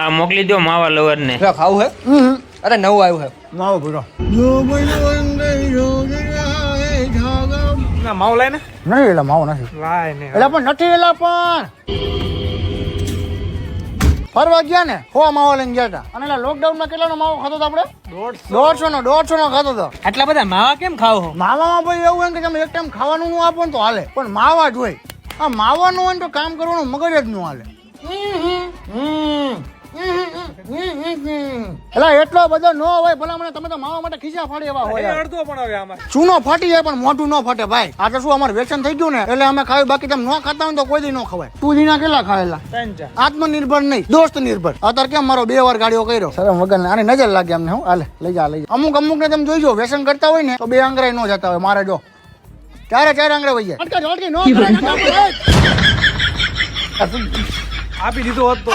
આ મોકલી દો માવા લવર ને. ખાવું હે? અરે નવું આવ્યું હે માવો ભૂરો. ના માવો લાય ને. નહીં એટલે માવો નથી લાય ને. એટલે પણ નથી એટલે પણ ફરવા ગયા ને હો માવો લઈને ગયા હતા અને લોકડાઉન માં કેટલાનો માવો ખાતો હતો આપણે? 150 નો ખાતો હતો. આટલા બધા માવા કેમ ખાવ છો? માવામાં ભાઈ એવું હોય કે તમે એક ટાઈમ ખાવાનું નું આપો ને તો હાલે, પણ માવા જ હોય. આ માવાનું હોય ને તો કામ કરવાનું મગજ જ ન હાલે. એટલે એટલો બધો ન હોય ભલા તમે તો માવા માટે ખીચા ફાડી એવા હોય. અડધો પણ હવે આમાં ચૂનો ફાટી જાય પણ મોઢું ન ફાટે ભાઈ. આ તો શું અમારું વ્યસન થઈ ગયું ને એટલે અમે ખાવી, બાકી તમે ન ખાતા હોય તો કોઈ દી ન ખવાય. તું દીના કેટલા ખાયેલા? 3-4. આત્મનિર્ભર નહીં, દોસ્ત નિર્ભર. અત્યારે કેમ મારો 2 વાર ગાડીઓ કર્યો શરમ વગર ને. આની નજર લાગે અમને. હું હાલે લઈ જા. અમુક ને તમે જોઈજો વ્યસન કરતા હોય ને તો 2 આંગળાય ન જતા હોય. મારે જો 4 આંગળા વહી જાય. આપી દીધો હોત તો